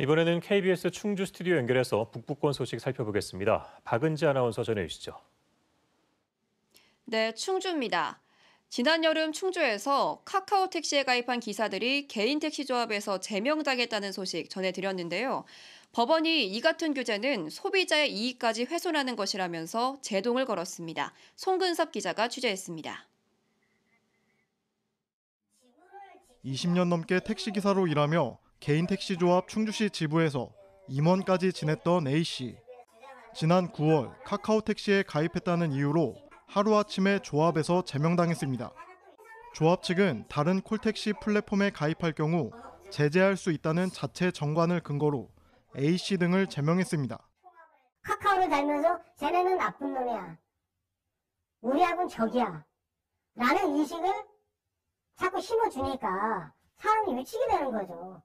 이번에는 KBS 충주 스튜디오 연결해서 북부권 소식 살펴보겠습니다. 박은지 아나운서 전해주시죠. 네, 충주입니다. 지난 여름 충주에서 카카오 택시에 가입한 기사들이 개인 택시 조합에서 제명당했다는 소식 전해드렸는데요. 법원이 이 같은 규제는 소비자의 이익까지 훼손하는 것이라면서 제동을 걸었습니다. 송근섭 기자가 취재했습니다. 20년 넘게 택시기사로 일하며 개인 택시조합 충주시 지부에서 임원까지 지냈던 A씨. 지난 9월 카카오 택시에 가입했다는 이유로 하루아침에 조합에서 제명당했습니다. 조합 측은 다른 콜택시 플랫폼에 가입할 경우 제재할 수 있다는 자체 정관을 근거로 A씨 등을 제명했습니다. 카카오를 달면서 쟤네는 나쁜 놈이야. 우리하고는 적이야. 라는 인식을 자꾸 심어주니까 사람이 미치게 되는 거죠.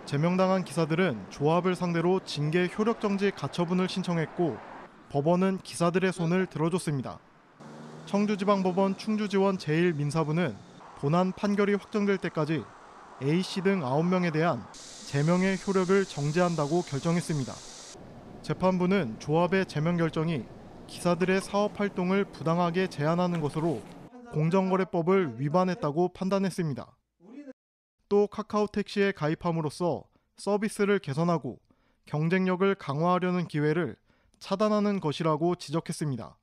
제명당한 기사들은 조합을 상대로 징계 효력정지 가처분을 신청했고 법원은 기사들의 손을 들어줬습니다. 청주지방법원 충주지원 제1민사부는 본안 판결이 확정될 때까지 A씨 등 9명에 대한 제명의 효력을 정지한다고 결정했습니다. 재판부는 조합의 제명 결정이 기사들의 사업 활동을 부당하게 제한하는 것으로 공정거래법을 위반했다고 판단했습니다. 또 카카오 택시에 가입함으로써 서비스를 개선하고 경쟁력을 강화하려는 기회를 차단하는 것이라고 지적했습니다.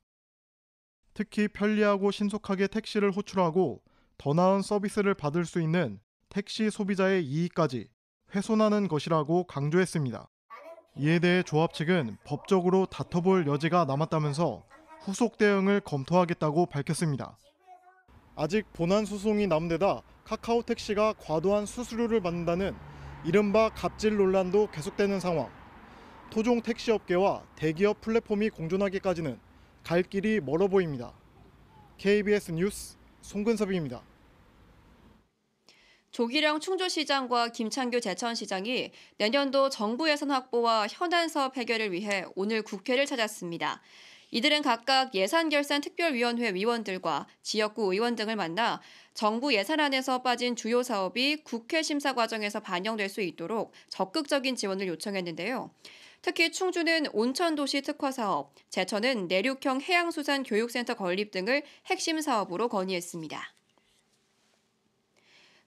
특히 편리하고 신속하게 택시를 호출하고 더 나은 서비스를 받을 수 있는 택시 소비자의 이익까지 훼손하는 것이라고 강조했습니다. 이에 대해 조합 측은 법적으로 다퉈볼 여지가 남았다면서 후속 대응을 검토하겠다고 밝혔습니다. 아직 본안 소송이 남은 데다 카카오 택시가 과도한 수수료를 받는다는 이른바 갑질 논란도 계속되는 상황. 토종 택시업계와 대기업 플랫폼이 공존하기까지는 갈 길이 멀어 보입니다. KBS 뉴스 송근섭입니다. 조기령 충주시장과 김창규 제천시장이 내년도 정부 예산 확보와 현안 사업 해결을 위해 오늘 국회를 찾았습니다. 이들은 각각 예산결산특별위원회 위원들과 지역구 의원 등을 만나 정부 예산안에서 빠진 주요 사업이 국회 심사 과정에서 반영될 수 있도록 적극적인 지원을 요청했는데요. 특히 충주는 온천도시 특화 사업, 제천은 내륙형 해양수산 교육센터 건립 등을 핵심 사업으로 건의했습니다.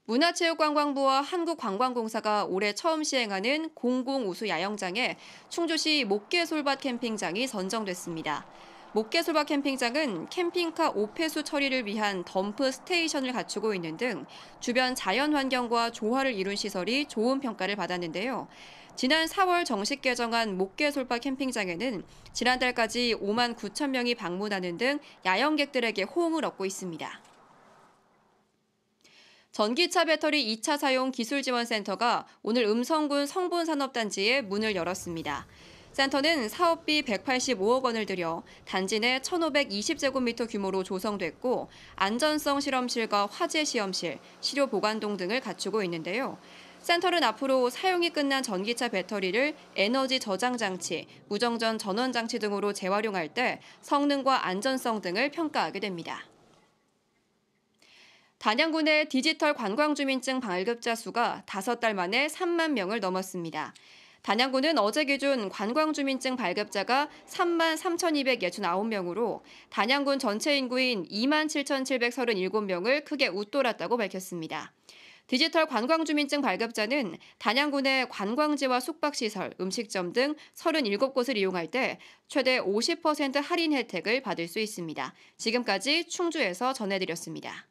문화체육관광부와 한국관광공사가 올해 처음 시행하는 공공우수 야영장에 충주시 목계솔밭 캠핑장이 선정됐습니다. 목계솔밭 캠핑장은 캠핑카 오폐수 처리를 위한 덤프 스테이션을 갖추고 있는 등 주변 자연환경과 조화를 이룬 시설이 좋은 평가를 받았는데요. 지난 4월 정식 개정한 목계솔밭 캠핑장에는 지난달까지 5만 9천 명이 방문하는 등 야영객들에게 호응을 얻고 있습니다. 전기차 배터리 2차 사용 기술지원센터가 오늘 음성군 성분산업단지에 문을 열었습니다. 센터는 사업비 185억 원을 들여 단지 내 1,520제곱미터 규모로 조성됐고 안전성 실험실과 화재 시험실, 시료 보관동 등을 갖추고 있는데요. 센터는 앞으로 사용이 끝난 전기차 배터리를 에너지 저장 장치, 무정전 전원 장치 등으로 재활용할 때 성능과 안전성 등을 평가하게 됩니다. 단양군의 디지털 관광주민증 발급자 수가 5달 만에 3만 명을 넘었습니다. 단양군은 어제 기준 관광주민증 발급자가 3만 3,269명으로 단양군 전체 인구인 2만 7,737명을 크게 웃돌았다고 밝혔습니다. 디지털 관광주민증 발급자는 단양군의 관광지와 숙박시설, 음식점 등 37곳을 이용할 때 최대 50% 할인 혜택을 받을 수 있습니다. 지금까지 충주에서 전해드렸습니다.